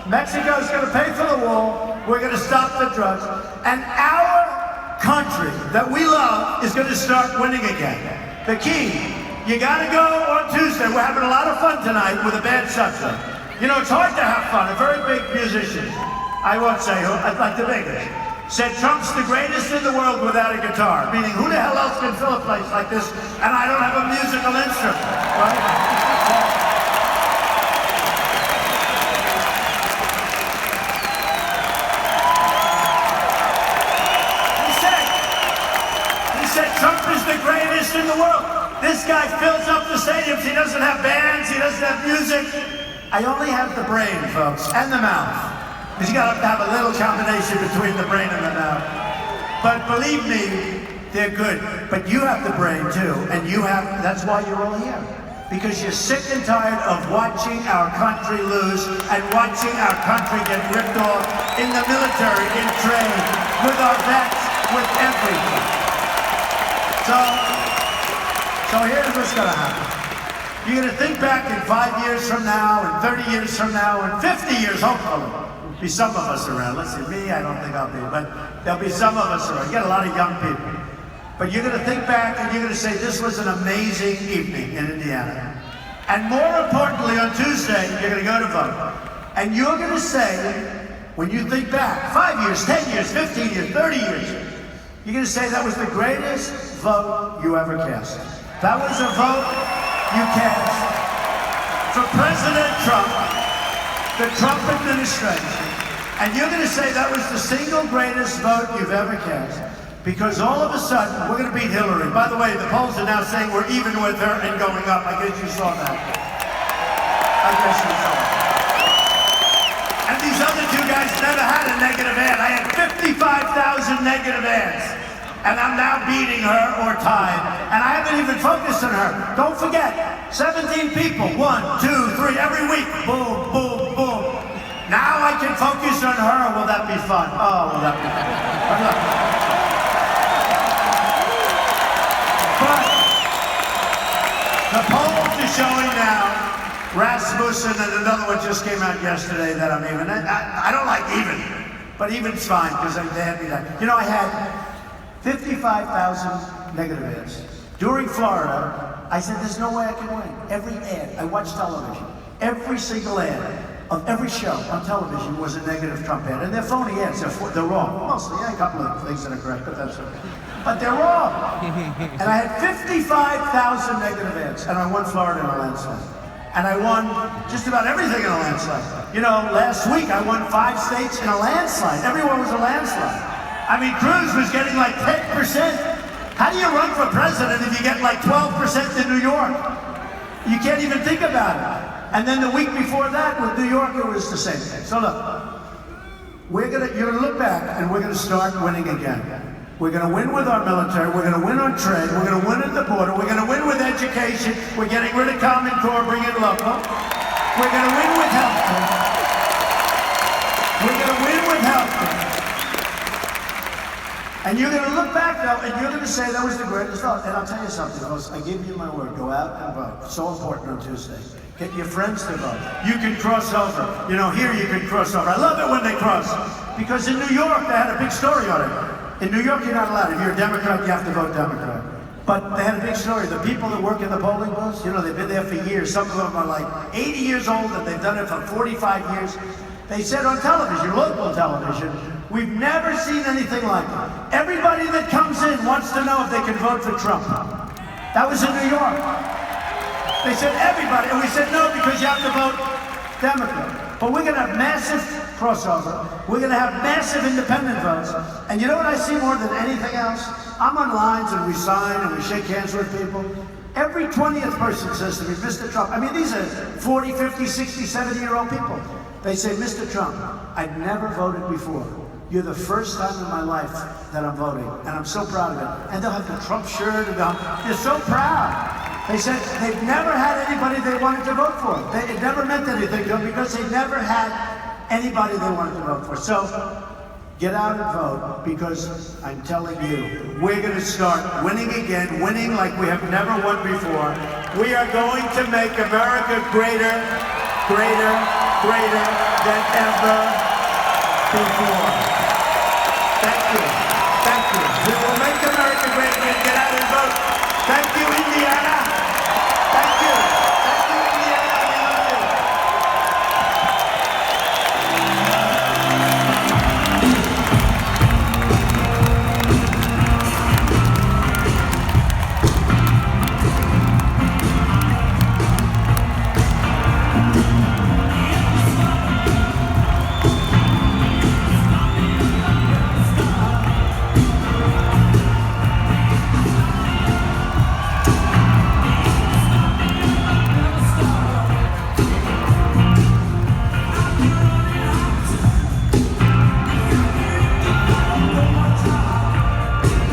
Mexico's going to pay for the wall. We're going to stop the drugs. And our country that we love is going to start winning again. The key, you got to go on Tuesday. We're having a lot of fun tonight with a band subject. You know, it's hard to have fun. A very big musician, I won't say who, I'd like to make it, said Trump's the greatest in the world without a guitar. Meaning, who the hell else can fill a place like this and I don't have a musical instrument, right? Trump is the greatest in the world. This guy fills up the stadiums. He doesn't have bands. He doesn't have music. I only have the brain, folks, and the mouth. Because you got to have a little combination between the brain and the mouth. But believe me, they're good. But you have the brain too, and that's why you're all here. Because you're sick and tired of watching our country lose and watching our country get ripped off in the military, in trade, with our vets, with everything. So here's what's going to happen. You're going to think back in 5 years from now, and 30 years from now, and 50 years, hopefully. Be some of us around. Let's see, me, I don't think I'll be, but there'll be some of us around. You got a lot of young people. But you're going to think back, and you're going to say, this was an amazing evening in Indiana. And more importantly, on Tuesday, you're going to go to vote. And you're going to say, when you think back, 5 years, 10 years, 15 years, 30 years, you're going to say that was the greatest vote you ever cast. That was a vote you cast for President Trump, the Trump administration. And you're going to say that was the single greatest vote you've ever cast. Because all of a sudden, we're going to beat Hillary. By the way, the polls are now saying we're even with her and going up. I guess you saw that. I guess you saw that. And these other two guys never had a negative ad. I had 55,000 negative ads. And I'm now beating her or tied. And I haven't even focused on her. Don't forget, 17 people, 1, 2, 3, every week, boom, boom, boom. Now I can focus on her. Will that be fun? Oh, will that be fun? But the polls are showing now, Rasmussen and another one just came out yesterday that I'm even. I don't like even, but even's fine because they had me that. You know, I had 55,000 negative ads. During Florida, I said, there's no way I can win. Every ad, I watch television. Every single ad of every show on television was a negative Trump ad. And they're phony ads, they're wrong. Mostly, a couple of things that are correct, but that's okay. But they're wrong. And I had 55,000 negative ads, and I won Florida in a landslide. And I won just about everything in a landslide. You know, last week I won 5 states in a landslide. Everyone was a landslide. I mean, Cruz was getting like 10%. How do you run for president if you get like 12% in New York? You can't even think about it. And then the week before that, with New York, it was the same thing. So look, you're gonna look back and we're gonna start winning again. We're gonna win with our military, we're gonna win on trade, we're gonna win at the border, we're gonna win with education, we're getting rid of Common Core, bringing local. We're gonna win with healthcare. We're gonna win with healthcare. And you're going to look back, though, and you're going to say that was the greatest vote. And I'll tell you something, folks. I give you my word. Go out and vote. So important on Tuesday. Get your friends to vote. You can cross over. You know, here you can cross over. I love it when they cross. Because in New York, they had a big story on it. In New York, you're not allowed. If you're a Democrat, you have to vote Democrat. But they had a big story. The people that work in the polling booths, you know, they've been there for years. Some of them are like 80 years old, and they've done it for 45 years. They said on television, local television, we've never seen anything like it. Everybody that comes in wants to know if they can vote for Trump. That was in New York. They said everybody, and we said no because you have to vote Democrat. But we're going to have massive crossover. We're going to have massive independent votes. And you know what I see more than anything else? I'm on lines and we sign and we shake hands with people. Every 20th person says to me, Mr. Trump, I mean, these are 40, 50, 60, 70-year-old people. They say, Mr. Trump, I've never voted before. You're the first time in my life that I'm voting, and I'm so proud of it. And they'll have the Trump shirt, and they're so proud. They said they've never had anybody they wanted to vote for. It never meant anything to them because they never had anybody they wanted to vote for. So get out and vote, because I'm telling you, we're going to start winning again, winning like we have never won before. We are going to make America greater, greater, greater than ever before. Thank you.